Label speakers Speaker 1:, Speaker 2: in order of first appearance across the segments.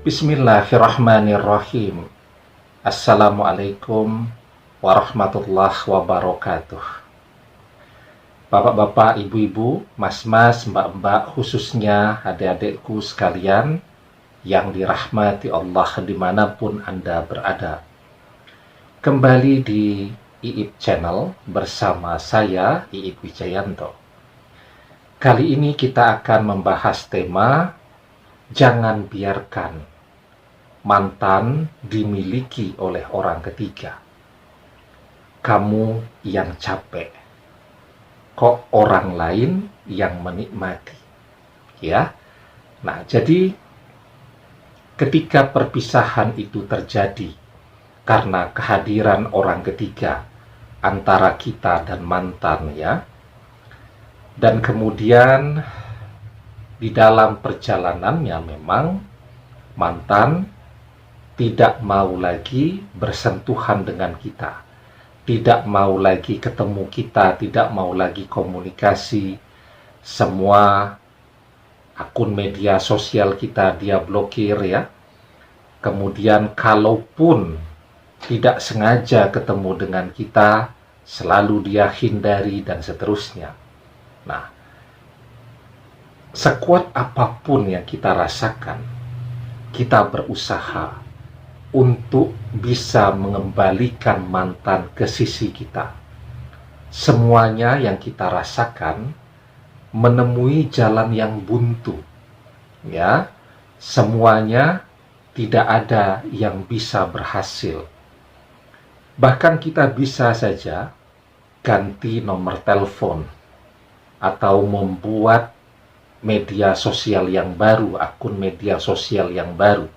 Speaker 1: Bismillahirrahmanirrahim. Assalamualaikum warahmatullahi wabarakatuh. Bapak-bapak, ibu-ibu, mas-mas, mbak-mbak, khususnya adik-adikku sekalian yang dirahmati Allah dimanapun Anda berada. Kembali di IIP Channel bersama saya, IIP Wijayanto. Kali ini kita akan membahas tema jangan biarkan mantan dimiliki oleh orang ketiga. Kamu yang capek, kok orang lain yang menikmati. Ya. Nah, jadi ketika perpisahan itu terjadi karena kehadiran orang ketiga antara kita dan mantan, ya. Dan kemudian di dalam perjalanannya memang mantan tidak mau lagi bersentuhan dengan kita, tidak mau lagi ketemu kita, tidak mau lagi komunikasi. Semua akun media sosial kita dia blokir, ya. Kemudian kalaupun tidak sengaja ketemu dengan kita, selalu dia hindari dan seterusnya. Nah, sekuat apapun yang kita rasakan, kita berusaha untuk bisa mengembalikan mantan ke sisi kita. Semuanya yang kita rasakan menemui jalan yang buntu. Ya, semuanya tidak ada yang bisa berhasil. Bahkan kita bisa saja ganti nomor telepon atau membuat media sosial yang baru, akun media sosial yang baru.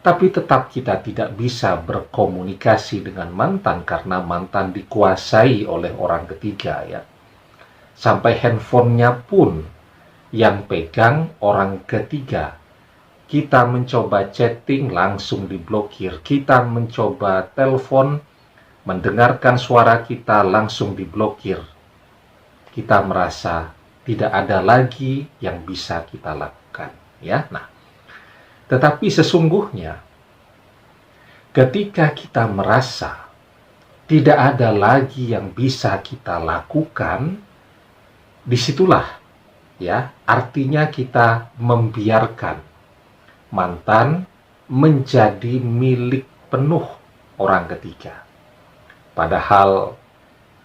Speaker 1: Tapi tetap kita tidak bisa berkomunikasi dengan mantan karena mantan dikuasai oleh orang ketiga, ya. Sampai handphonenya pun yang pegang orang ketiga. Kita mencoba chatting langsung diblokir. Kita mencoba telepon, mendengarkan suara kita langsung diblokir. Kita merasa tidak ada lagi yang bisa kita lakukan, ya. Nah, tetapi sesungguhnya ketika kita merasa tidak ada lagi yang bisa kita lakukan, disitulah, ya, artinya kita membiarkan mantan menjadi milik penuh orang ketiga. Padahal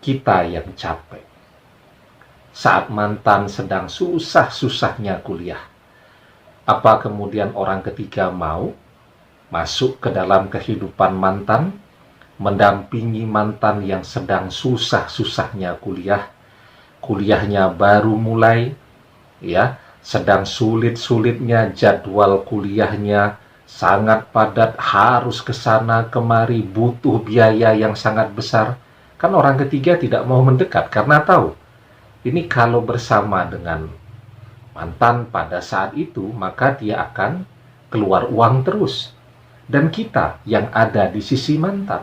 Speaker 1: kita yang capek. Saat mantan sedang susah-susahnya kuliah, apa kemudian orang ketiga mau masuk ke dalam kehidupan mantan, mendampingi mantan yang sedang susah-susahnya kuliah, kuliahnya baru mulai, ya, sedang sulit-sulitnya jadwal kuliahnya, sangat padat, harus ke sana kemari, butuh biaya yang sangat besar. Kan orang ketiga tidak mau mendekat karena tahu ini kalau bersama dengan mantan pada saat itu, maka dia akan keluar uang terus. Dan kita yang ada di sisi mantan,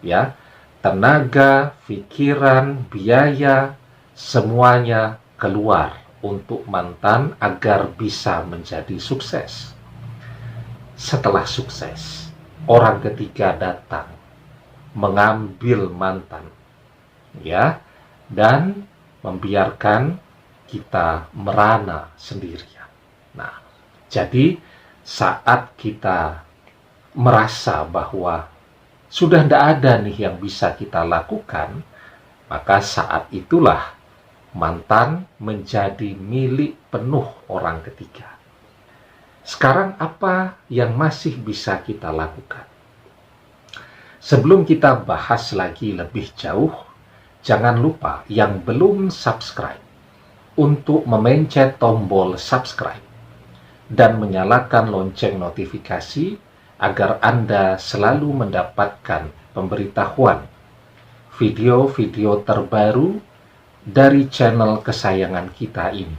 Speaker 1: ya, tenaga, pikiran, biaya, semuanya keluar untuk mantan agar bisa menjadi sukses. Setelah sukses, orang ketiga datang mengambil mantan, ya, dan membiarkan kita merana sendirian. Nah, jadi saat kita merasa bahwa sudah tidak ada nih yang bisa kita lakukan, maka saat itulah mantan menjadi milik penuh orang ketiga. Sekarang apa yang masih bisa kita lakukan? Sebelum kita bahas lagi lebih jauh, jangan lupa yang belum subscribe untuk memencet tombol subscribe dan menyalakan lonceng notifikasi agar Anda selalu mendapatkan pemberitahuan video-video terbaru dari channel kesayangan kita ini.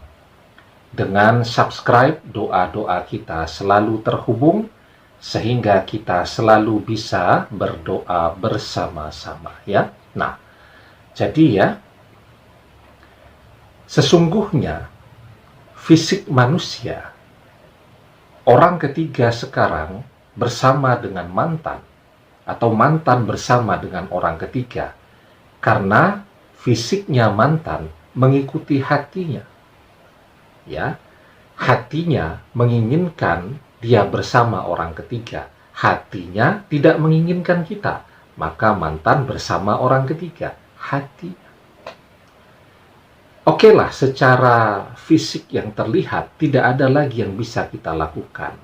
Speaker 1: Dengan subscribe, doa-doa kita selalu terhubung sehingga kita selalu bisa berdoa bersama-sama, ya. Nah, jadi ya, sesungguhnya fisik manusia orang ketiga sekarang bersama dengan mantan, atau mantan bersama dengan orang ketiga, karena fisiknya mantan mengikuti hatinya. Ya, hatinya menginginkan dia bersama orang ketiga, hatinya tidak menginginkan kita, maka mantan bersama orang ketiga, hati. Oke lah, secara fisik yang terlihat tidak ada lagi yang bisa kita lakukan.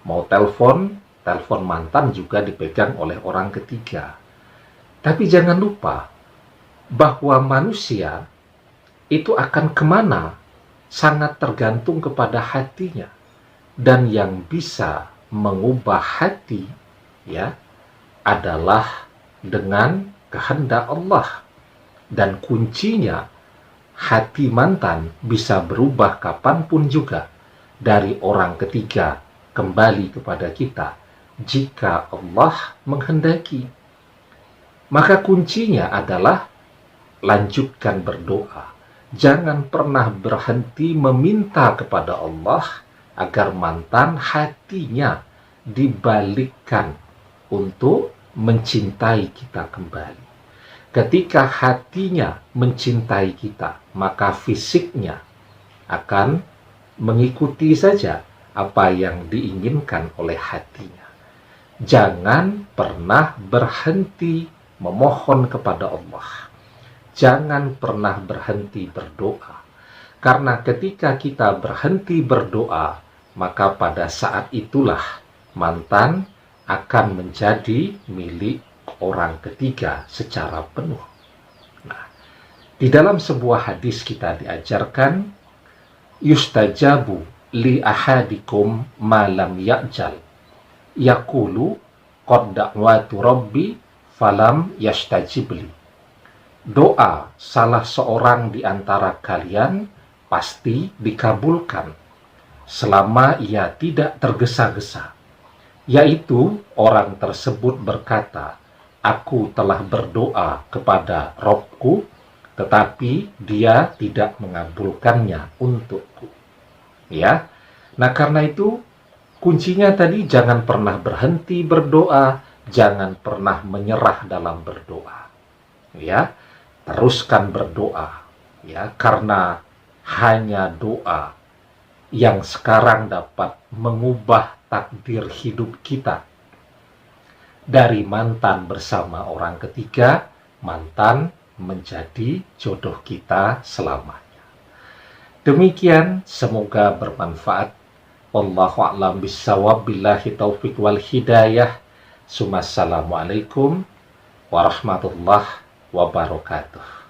Speaker 1: Mau telepon mantan juga dipegang oleh orang ketiga. Tapi jangan lupa bahwa manusia itu akan kemana sangat tergantung kepada hatinya. Dan yang bisa mengubah hati ya adalah dengan kehendak Allah. Dan kuncinya, hati mantan bisa berubah kapanpun juga dari orang ketiga kembali kepada kita jika Allah menghendaki. Maka kuncinya adalah lanjutkan berdoa. Jangan pernah berhenti meminta kepada Allah agar mantan hatinya dibalikkan untuk mencintai kita kembali. Ketika hatinya mencintai kita, maka fisiknya akan mengikuti saja apa yang diinginkan oleh hatinya. Jangan pernah berhenti memohon kepada Allah. Jangan pernah berhenti berdoa. Karena ketika kita berhenti berdoa, maka pada saat itulah mantan akan menjadi milik orang ketiga secara penuh. Nah, di dalam sebuah hadis kita diajarkan, yustajabu li ahadikum ma lam ya'jal, yaqulu qad da'watu rabbi falam yastajibli. Doa salah seorang di antara kalian pasti dikabulkan selama ia tidak tergesa-gesa, yaitu orang tersebut berkata, aku telah berdoa kepada Robku, tetapi dia tidak mengabulkannya untukku. Ya, nah karena itu kuncinya tadi jangan pernah berhenti berdoa, jangan pernah menyerah dalam berdoa. Ya, teruskan berdoa. Ya, karena hanya doa yang sekarang dapat mengubah takdir hidup kita. Dari mantan bersama orang ketiga, mantan menjadi jodoh kita selamanya. Demikian, semoga bermanfaat. Wallahu a'lam bishawab, billahi taufiq wal hidayah. Assalamualaikum warahmatullahi wabarakatuh.